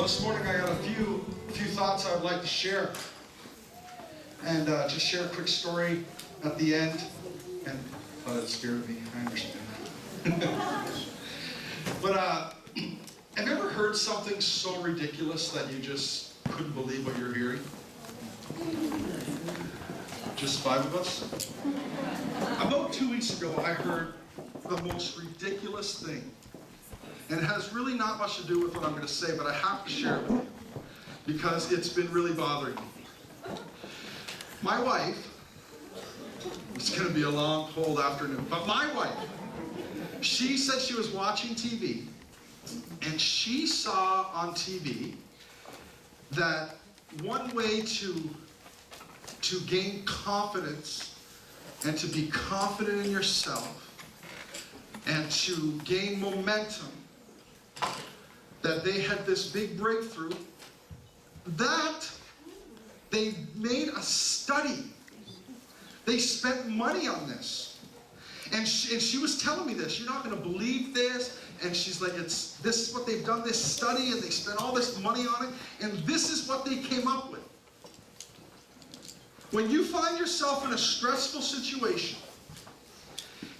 This morning I got a few thoughts I would like to share, and just share a quick story at the end. And it scared me. I understand. But have you ever heard something so ridiculous that you just couldn't believe what you're hearing? Just 5 of us. About 2 weeks ago, I heard the most ridiculous thing. And it has really not much to do with what I'm going to say, but I have to share it with you because it's been really bothering me. My wife, it's going to be a long, cold afternoon, but my wife, she said she was watching TV, and she saw on TV that one way to gain confidence and to be confident in yourself and to gain momentum, that they had this big breakthrough, that they made a study. They spent money on this. And she was telling me this. You're not going to believe this. And she's like, this is what they've done, this study, and they spent all this money on it, and this is what they came up with. When you find yourself in a stressful situation,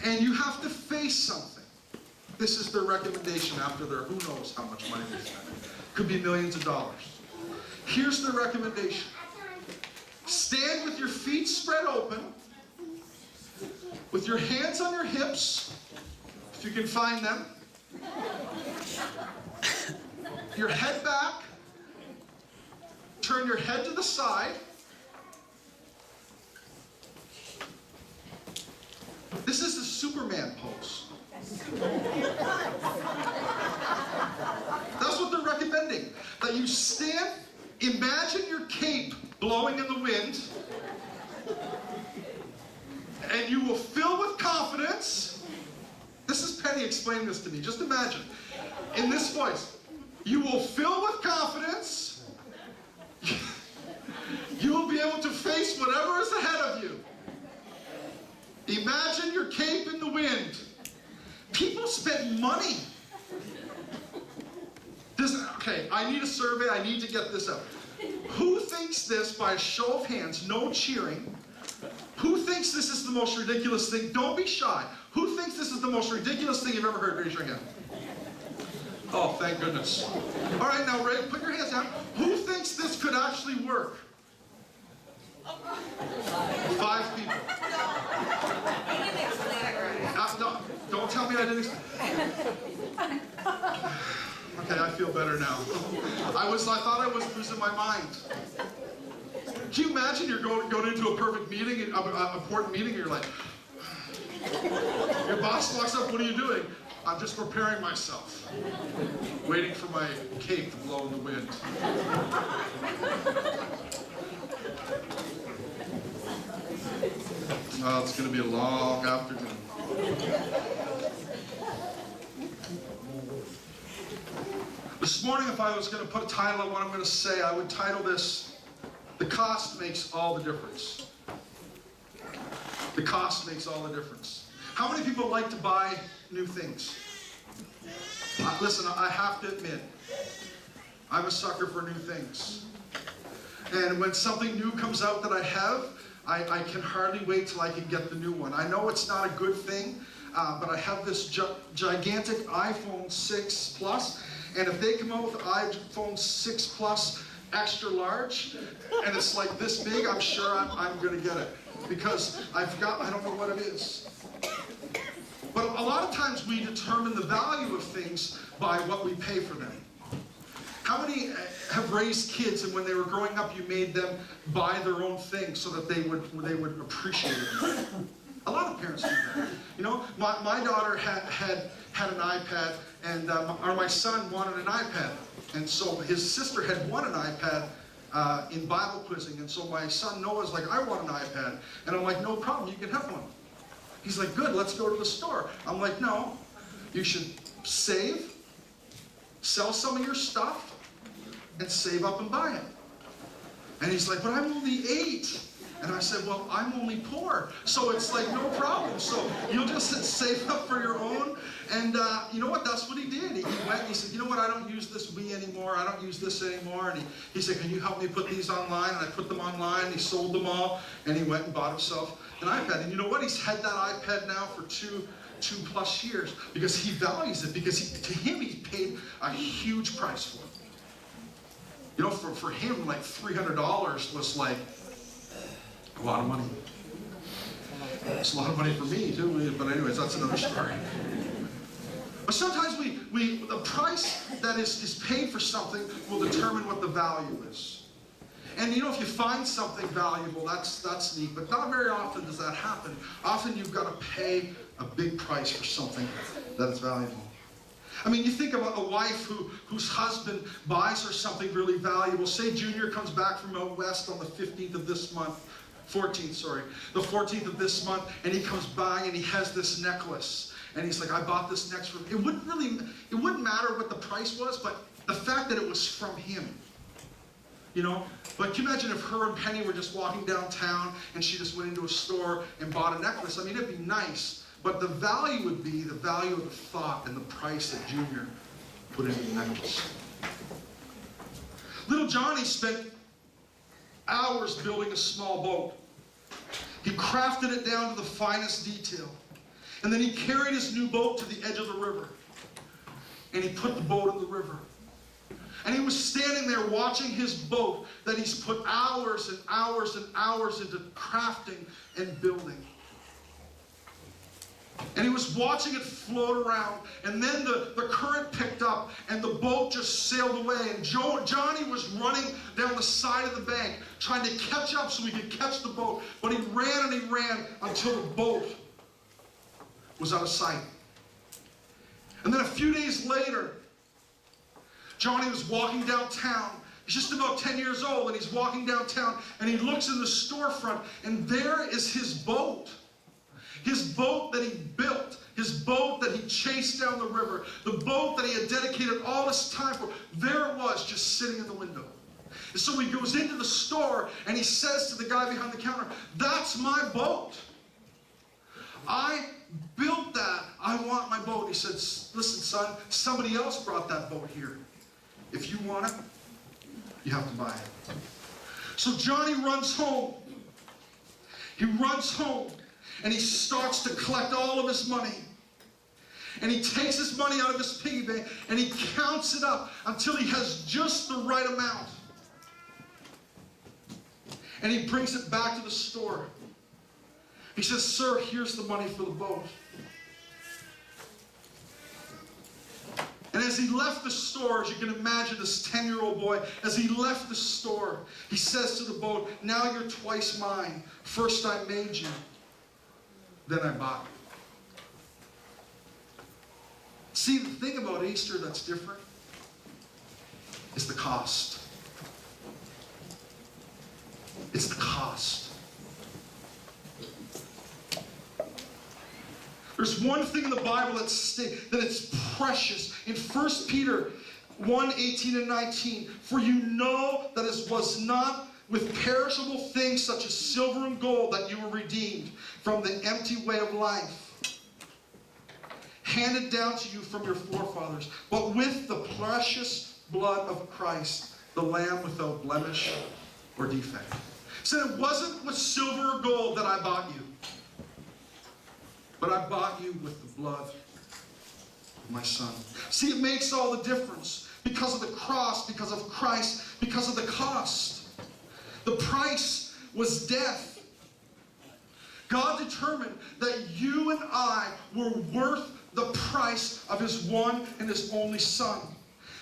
and you have to face something, this is their recommendation after their who knows how much money they spent. Could be millions of dollars. Here's their recommendation. Stand with your feet spread open, with your hands on your hips, if you can find them, your head back, turn your head to the side. This is the Superman pose. That's what they're recommending. That you stand, imagine your cape blowing in the wind, and you will fill with confidence. This is Penny explaining this to me. Just imagine. In this voice, you will fill with confidence. You will be able to face whatever is ahead of you. Imagine your cape in the wind. People spend money. Okay, I need a survey. I need to get this up. Who thinks this, by a show of hands, no cheering, who thinks this is the most ridiculous thing? Don't be shy. Who thinks this is the most ridiculous thing you've ever heard? Raise your hand. Oh, thank goodness. All right, now, Ray, put your hands down. Who thinks this could actually work? 5 people. No, don't tell me I didn't explain. Okay, I feel better now. I thought I was losing my mind. Can you imagine you're going into a perfect meeting, an important meeting, and you're like, your boss walks up, what are you doing? I'm just preparing myself, waiting for my cape to blow in the wind. Oh, it's going to be a long afternoon. This morning, if I was going to put a title on what I'm going to say, I would title this, "The Cost Makes All the Difference." The cost makes all the difference. How many people like to buy new things? Listen, I have to admit, I'm a sucker for new things. And when something new comes out that I have, I can hardly wait till I can get the new one. I know it's not a good thing, but I have this gigantic iPhone 6 Plus, and if they come out with iPhone 6 Plus extra large, and it's like this big, I'm sure I'm going to get it. Because I don't know what it is. But a lot of times we determine the value of things by what we pay for them. How many have raised kids, and when they were growing up, you made them buy their own things so that they would appreciate it? A lot of parents do that. You know, my daughter had an iPad, and or my son wanted an iPad, and so his sister had won an iPad in Bible quizzing, and so my son Noah's like, I want an iPad, and I'm like, no problem, you can have one. He's like, good, let's go to the store. I'm like, no, you should save, sell some of your stuff, and save up and buy it. And he's like, but I'm only 8. And I said, well, I'm only poor. So it's like, no problem. So you'll just save up for your own, And you know what? That's what he did. He went and he said, you know what? I don't use this Wii anymore. I don't use this anymore. And he said, can you help me put these online? And I put them online. He sold them all. And he went and bought himself an iPad. And you know what? He's had that iPad now for two plus years because he values it. Because to him, he paid a huge price for it. You know, for him, like $300 was like a lot of money. It's a lot of money for me too, but anyways, that's another story. But sometimes the price that is paid for something will determine what the value is. And you know, if you find something valuable, that's neat, but not very often does that happen. Often you've got to pay a big price for something that is valuable. I mean, you think about a wife whose husband buys her something really valuable. Say Junior comes back from out west on the 15th of this month. 14th, sorry. The 14th of this month, and he comes by and he has this necklace. And he's like, I bought this necklace from him. It wouldn't matter what the price was, but the fact that it was from him. You know? But can you imagine if her and Penny were just walking downtown and she just went into a store and bought a necklace? I mean, it'd be nice. But the value would be the value of the thought and the price that Junior put into the necklace. Little Johnny spent hours building a small boat. He crafted it down to the finest detail. And then he carried his new boat to the edge of the river. And he put the boat in the river. And he was standing there watching his boat that he's put hours and hours and hours into crafting and building. And he was watching it float around. And then the current picked up and the boat just sailed away. And Johnny was running down the side of the bank trying to catch up so he could catch the boat. But he ran and he ran until the boat was out of sight. And then a few days later, Johnny was walking downtown. He's just about 10 years old and he's walking downtown and he looks in the storefront and there is his boat. His boat that he built, his boat that he chased down the river, the boat that he had dedicated all this time for, there it was just sitting in the window. And so he goes into the store and he says to the guy behind the counter, that's my boat. I built that. I want my boat. He said, listen, son, somebody else brought that boat here. If you want it, you have to buy it. So Johnny runs home. He runs home. And he starts to collect all of his money. And he takes his money out of his piggy bank and he counts it up until he has just the right amount. And he brings it back to the store. He says, sir, here's the money for the boat. And as he left the store, as you can imagine, this 10-year-old boy, as he left the store, he says to the boat, now you're twice mine. First I made you. Then I bought it. See, the thing about Easter that's different is the cost. It's the cost. There's one thing in the Bible that it's precious. In 1 Peter 1:18 and 19, for you know that it was not with perishable things such as silver and gold that you were redeemed from the empty way of life, handed down to you from your forefathers, but with the precious blood of Christ, the Lamb without blemish or defect. So it wasn't with silver or gold that I bought you, but I bought you with the blood of my Son. See, it makes all the difference because of the cross, because of Christ, because of the cost. The price was death. God determined that you and I were worth the price of His one and His only Son.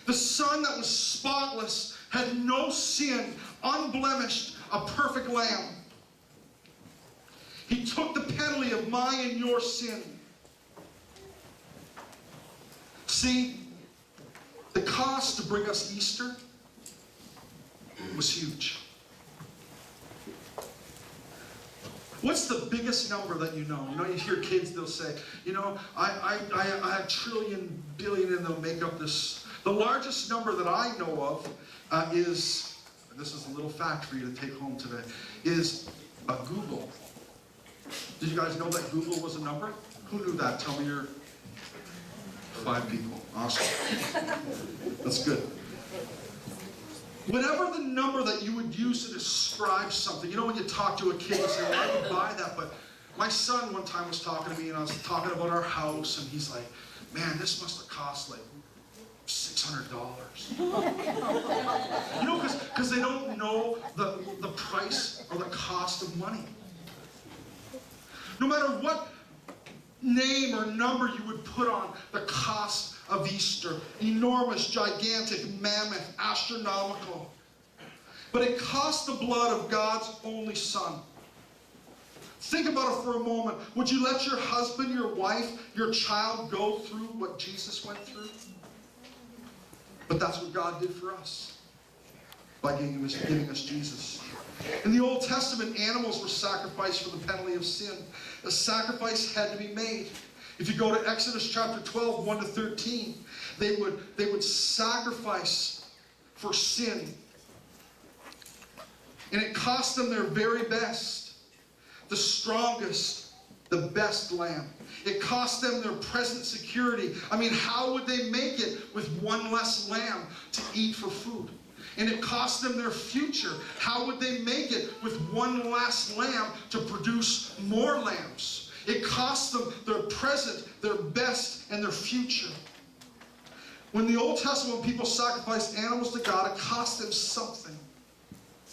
The Son that was spotless, had no sin, unblemished, a perfect Lamb. He took the penalty of my and your sin. See, the cost to bring us Easter was huge. What's the biggest number that you know? You know, you hear kids, they'll say, you know, I have trillion, billion, and they'll make up this. The largest number that I know of is, and this is a little fact for you to take home today, is a Google. Did you guys know that Google was a number? Who knew that? Tell me your... 5 people. Awesome. That's good. Whatever the number that you would use to describe something, you know when you talk to a kid, you say, well, I would buy that, but my son one time was talking to me, and I was talking about our house, and he's like, man, this must have cost like $600. You know, because they don't know the price or the cost of money. No matter what name or number you would put on the cost of Easter, enormous, gigantic, mammoth, astronomical. But it cost the blood of God's only Son. Think about it for a moment. Would you let your husband, your wife, your child go through what Jesus went through? But that's what God did for us by giving us Jesus. In the Old Testament, animals were sacrificed for the penalty of sin. A sacrifice had to be made. If you go to Exodus chapter 12, 1 to 13, they would sacrifice for sin. And it cost them their very best, the strongest, the best lamb. It cost them their present security. I mean, how would they make it with one less lamb to eat for food? And it cost them their future. How would they make it with one last lamb to produce more lambs? It cost them their present, their best, and their future. When the Old Testament people sacrificed animals to God, it cost them something.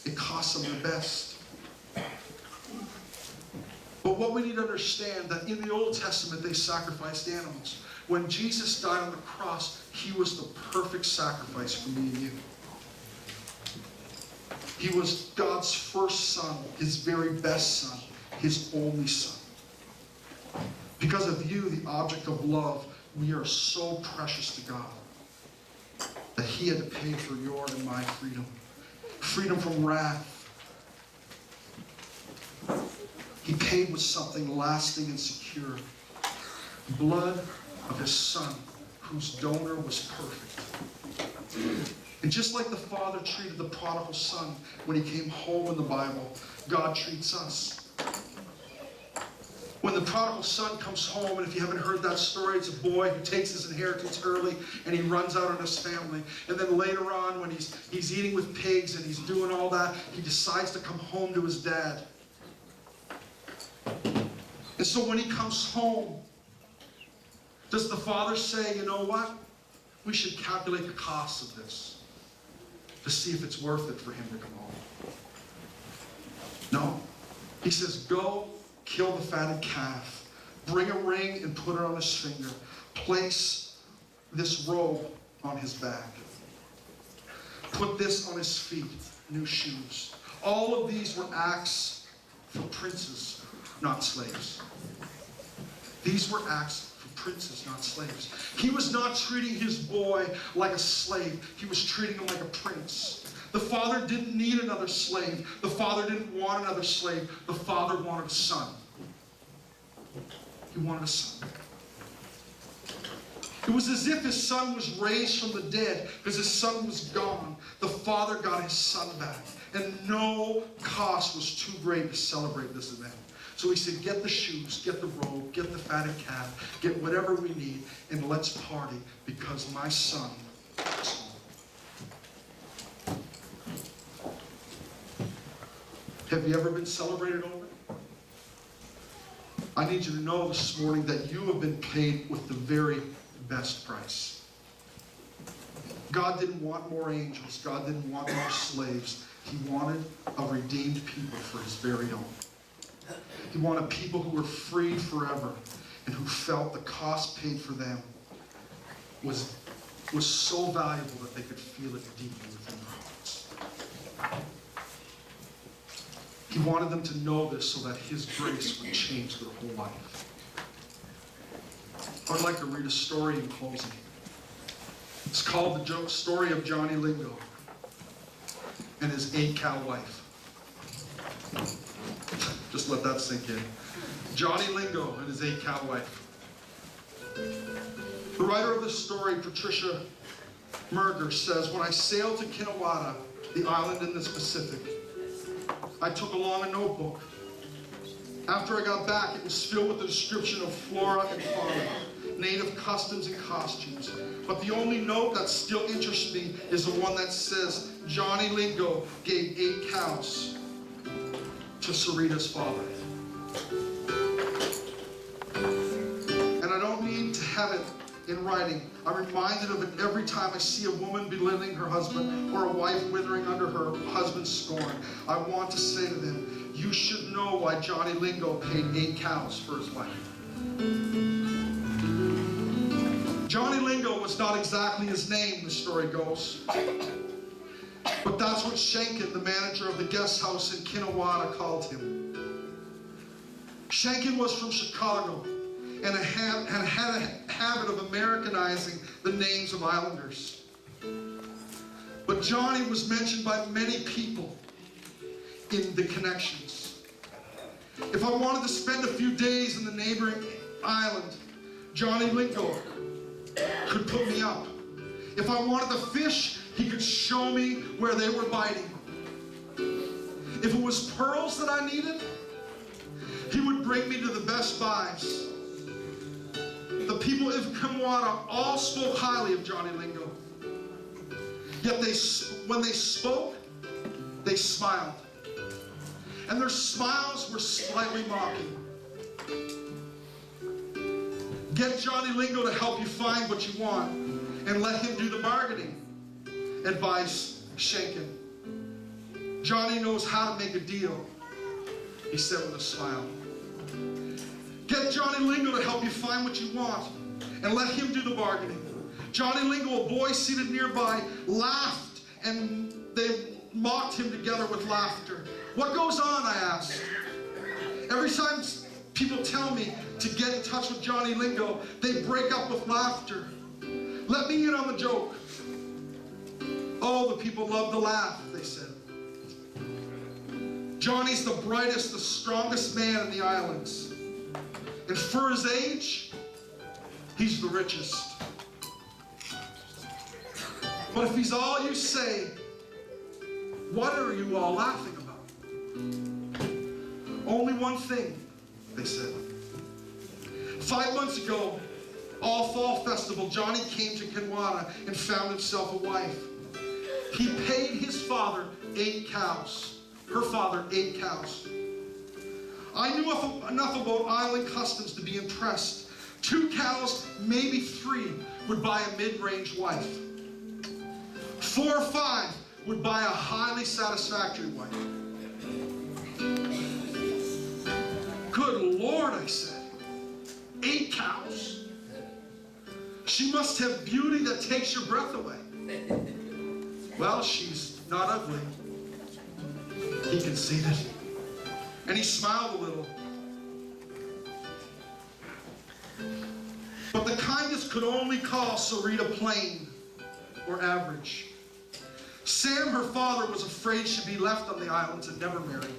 It cost them their best. But what we need to understand, that in the Old Testament they sacrificed animals. When Jesus died on the cross, he was the perfect sacrifice for me and you. He was God's first son, his very best son, his only son. Because of you, the object of love, we are so precious to God that he had to pay for your and my freedom. Freedom from wrath. He paid with something lasting and secure. The blood of his son, whose donor was perfect. And just like the Father treated the prodigal son when he came home in the Bible, God treats us. When the prodigal son comes home, and if you haven't heard that story, it's a boy who takes his inheritance early and he runs out on his family. And then later on, when he's eating with pigs and he's doing all that, he decides to come home to his dad. And so when he comes home, does the father say, you know what? We should calculate the cost of this to see if it's worth it for him to come home. No. He says, go kill the fatted calf, bring a ring and put it on his finger, place this robe on his back, put this on his feet, new shoes. All of these were acts for princes, not slaves. These were acts for princes, not slaves. He was not treating his boy like a slave. He was treating him like a prince. The father didn't need another slave. The father didn't want another slave. The father wanted a son. He wanted a son. It was as if his son was raised from the dead because his son was gone. The father got his son back. And no cost was too great to celebrate this event. So he said, get the shoes, get the robe, get the fatted calf, get whatever we need, and let's party because my son is home. Have you ever been celebrated over? I need you to know this morning that you have been paid with the very best price. God didn't want more angels. God didn't want more slaves. He wanted a redeemed people for his very own. He wanted people who were freed forever and who felt the cost paid for them was so valuable that they could feel it deeply within their hearts. He wanted them to know this so that his grace would change their whole life. I would like to read a story in closing. It's called the story of Johnny Lingo and his 8-cow wife. Just let that sink in. Johnny Lingo and his 8-cow wife. The writer of this story, Patricia Merger, says, when I sailed to Kinawata, the island in the Pacific, I took along a notebook. After I got back, it was filled with a description of flora and fauna. native customs and costumes. But the only note that still interests me is the one that says Johnny Lingo gave 8 cows to Sarita's father. And I don't need to have it in writing. I'm reminded of it every time I see a woman belittling her husband or a wife withering under her husband's scorn. I want to say to them, you should know why Johnny Lingo paid 8 cows for his wife. Johnny Lingo was not exactly his name, the story goes. But that's what Shankin, the manager of the guest house in Kinawata, called him. Shankin was from Chicago and had a habit of Americanizing the names of islanders. But Johnny was mentioned by many people in the connections. If I wanted to spend a few days in the neighboring island, Johnny Lingo could put me up. If I wanted to fish, he could show me where they were biting. If it was pearls that I needed, he would bring me to the Best Buys. The people of Kimwata all spoke highly of Johnny Lingo. Yet when they spoke, they smiled. And their smiles were slightly mocking. Get Johnny Lingo to help you find what you want and let him do the bargaining, advised Shankin. Johnny knows how to make a deal, he said with a smile. Get Johnny Lingo to help you find what you want and let him do the bargaining. Johnny Lingo, a boy seated nearby, laughed and they mocked him together with laughter. What goes on, I asked. Every time people tell me to get in touch with Johnny Lingo, they break up with laughter. Let me in on the joke. Oh, the people love to laugh, they said. Johnny's the brightest, the strongest man in the islands. And for his age, he's the richest. But if he's all you say, what are you all laughing about? Only one thing, they said. 5 months ago, all fall festival, Johnny came to Kinwata and found himself a wife. He paid his father 8 cows. Her father 8 cows. I knew enough about island customs to be impressed. 2 cows, maybe 3, would buy a mid-range wife. 4 or 5 would buy a highly satisfactory wife. Good Lord, I said. 8 cows? She must have beauty that takes your breath away. Well, she's not ugly. He conceded. And he smiled a little. But the kindness could only call Sarita plain or average. Sam, her father, was afraid she'd be left on the islands and never marry.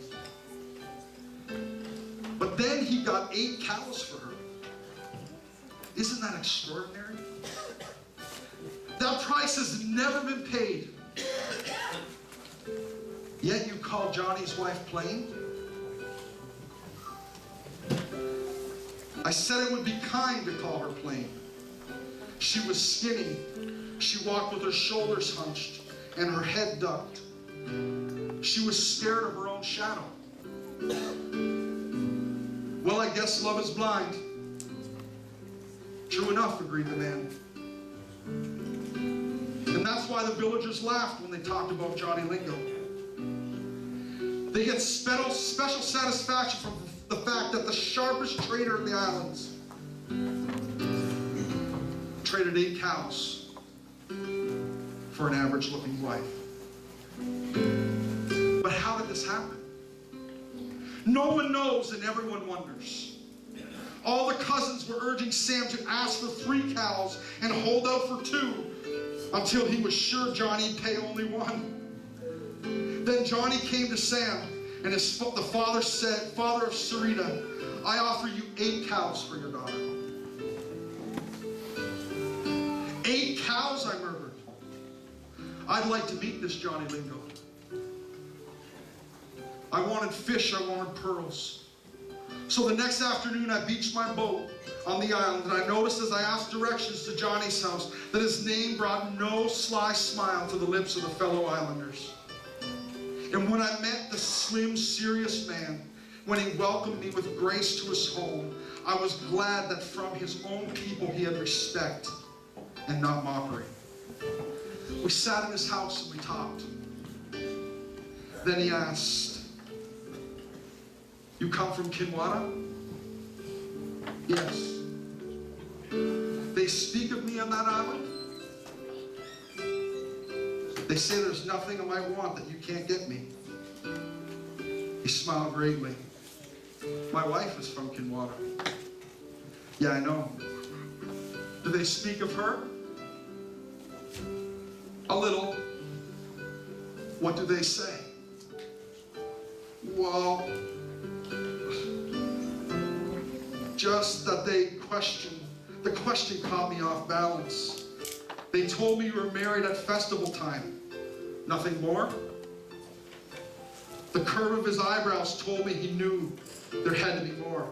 But then he got 8 cows for her. Isn't that extraordinary? That price has never been paid. Yet you call Johnny's wife plain? I said it would be kind to call her plain. She was skinny. She walked with her shoulders hunched and her head ducked. She was scared of her own shadow. Well, I guess love is blind. True enough, agreed the man. And that's why the villagers laughed when they talked about Johnny Lingo. They get special satisfaction from the fact that the sharpest trader in the islands traded 8 cows for an average-looking wife. But how did this happen? No one knows and everyone wonders. All the cousins were urging Sam to ask for 3 cows and hold out for 2 until he was sure Johnny'd pay only 1. Then Johnny came to Sam and the father said, "Father of Sarita, I offer you 8 cows for your daughter." 8 cows, I murmured. I'd like to meet this Johnny Lingo. I wanted fish, I wanted pearls. So the next afternoon I beached my boat on the island, and I noticed as I asked directions to Johnny's house that his name brought no sly smile to the lips of the fellow islanders. And when I met the slim, serious man, when he welcomed me with grace to his home, I was glad that from his own people he had respect and not mockery. We sat in his house and we talked. Then he asked, "You come from Kinwada?" "Yes." "They speak of me on that island? They say there's nothing I might want that you can't get me." He smiled greatly. "My wife is from Kinwada." "Yeah, I know." "Do they speak of her?" "A little." "What do they say?" "Well, just that they question. The question caught me off balance. They told me you were married at festival time. Nothing more?" The curve of his eyebrows told me he knew there had to be more.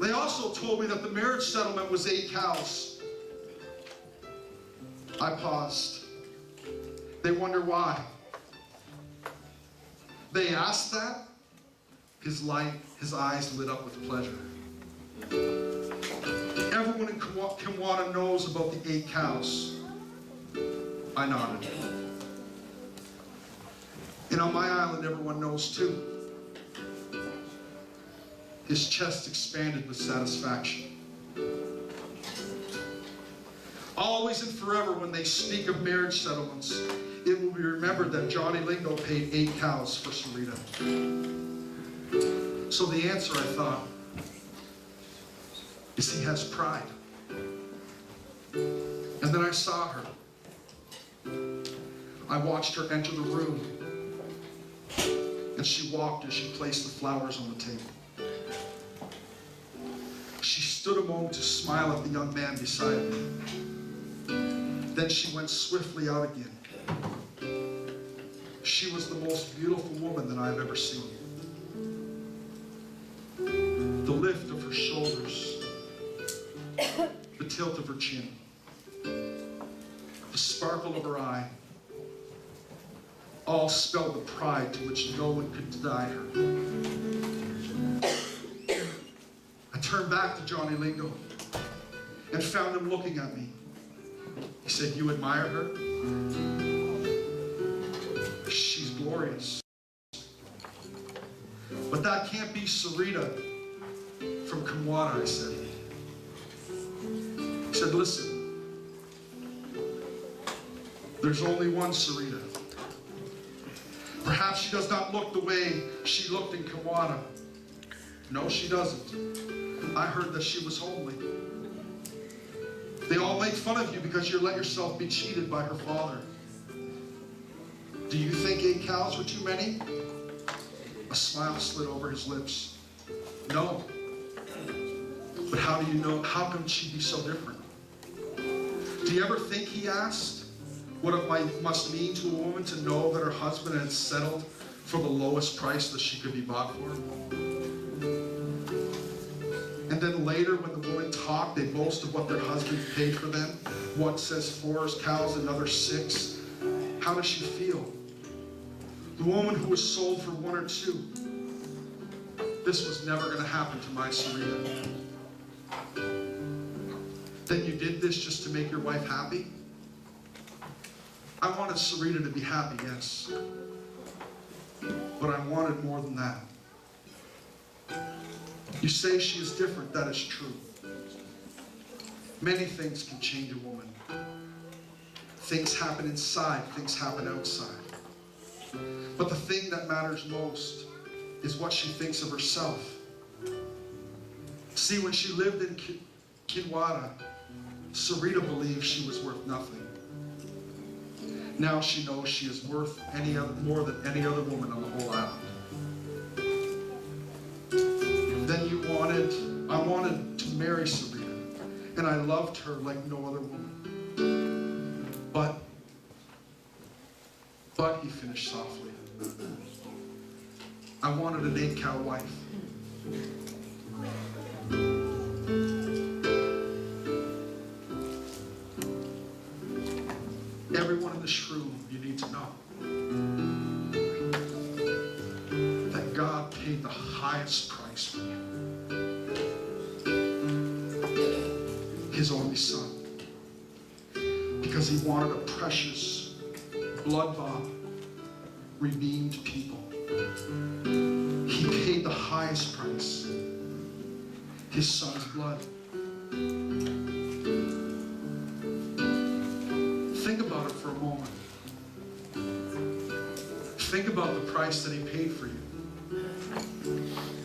"They also told me that the marriage settlement was 8 cows. I paused. "They wonder why." "They asked that?" His eyes lit up with pleasure. "Everyone in Kinwada knows about the 8 cows. I nodded. "And on my island, everyone knows too." His chest expanded with satisfaction. "Always and forever, when they speak of marriage settlements, it will be remembered that Johnny Lingo paid 8 cows for Sarita." So the answer, I thought, is he has pride. And then I saw her. I watched her enter the room, and she walked as she placed the flowers on the table. She stood a moment to smile at the young man beside me. Then she went swiftly out again. She was the most beautiful woman that I've ever seen. The lift of her shoulders, the tilt of her chin, the sparkle of her eye, all spelled the pride to which no one could deny her. I turned back to Johnny Lingo and found him looking at me. He said, "You admire her? She's glorious. But that can't be Sarita from Kinwada," I said. He said, "Listen, there's only one Sarita. Perhaps she does not look the way she looked in Kinwada. No, she doesn't. I heard that she was homely. They all make fun of you because you let yourself be cheated by her father. Do you think 8 cows were too many?" A smile slid over his lips. "No. But how do you know? How come she'd be so different?" "Do you ever think," he asked, "what it must mean to a woman to know that her husband had settled for the lowest price that she could be bought for?" And then later, when the women talk, they boast of what their husband paid for them. One says 4 cows, another 6. How does she feel? The woman who was sold for 1 or 2. This was never going to happen to my Sarita. Then you did this just to make your wife happy? I wanted Sarita to be happy, yes. But I wanted more than that. You say she is different, that is true. Many things can change a woman. Things happen inside, things happen outside. But the thing that matters most is what she thinks of herself. See, when she lived in Kinwada, Sarita believed she was worth nothing. Now she knows she is worth more than any other woman on the whole island. Then I wanted to marry Sarita, and I loved her like no other woman. But he finished softly, I wanted an 8-cow wife. this room, you need to know that God paid the highest price for you. His only Son. Because he wanted a precious, blood-bought, redeemed people. He paid the highest price. His Son's blood. Think about it for a moment. Think about the price that he paid for you.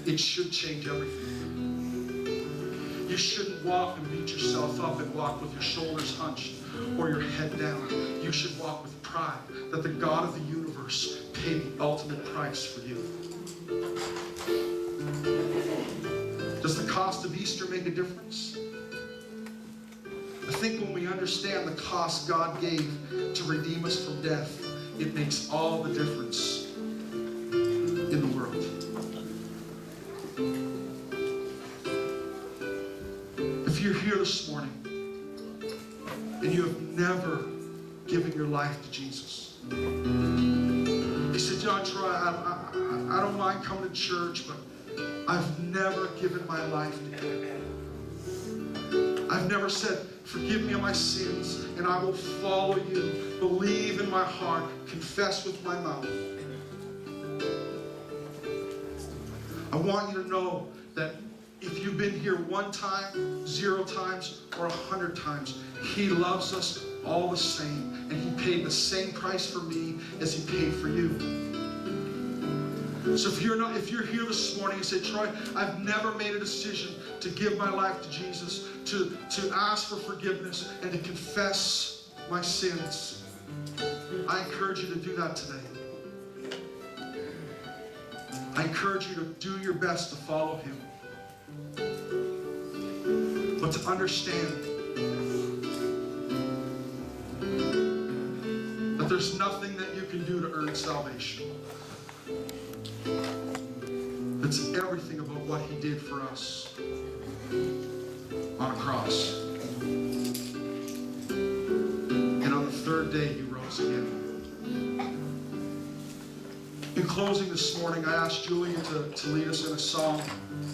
It should change everything. You shouldn't walk and beat yourself up and walk with your shoulders hunched or your head down. You should walk with pride that the God of the universe paid the ultimate price for you. Does the cost of Easter make a difference? I think when we understand the cost God gave to redeem us from death, it makes all the difference in the world. If you're here this morning and you have never given your life to Jesus, you said, John Troy, I don't mind coming to church, but I've never given my life to Him. I've never said, forgive me of my sins, and I will follow you, believe in my heart, confess with my mouth. I want you to know that if you've been here 1 time, 0 times, or 100 times, He loves us all the same, and He paid the same price for me as He paid for you. So if you're here this morning and say, Troy, I've never made a decision to give my life to Jesus, to ask for forgiveness, and to confess my sins, I encourage you to do that today. I encourage you to do your best to follow Him. But to understand that there's nothing that you can do to earn salvation. It's everything about what He did for us on a cross. And on the 3rd day, He rose again. In closing this morning, I asked Julian to lead us in a song,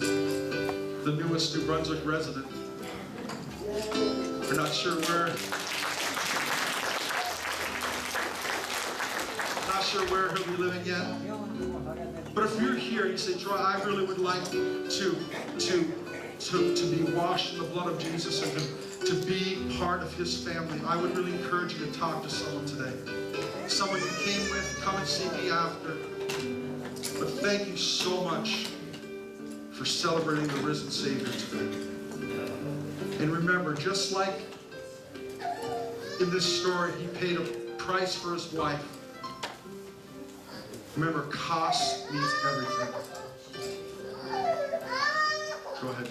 the newest New Brunswick resident. We're not sure where he'll be living yet. But if you're here and you say, Troy, I really would like to be washed in the blood of Jesus and to be part of His family, I would really encourage you to talk to someone today. Someone you came with, come and see me after. But thank you so much for celebrating the risen Savior today. And remember, just like in this story, He paid a price for His wife. Remember, cost means everything. Go ahead.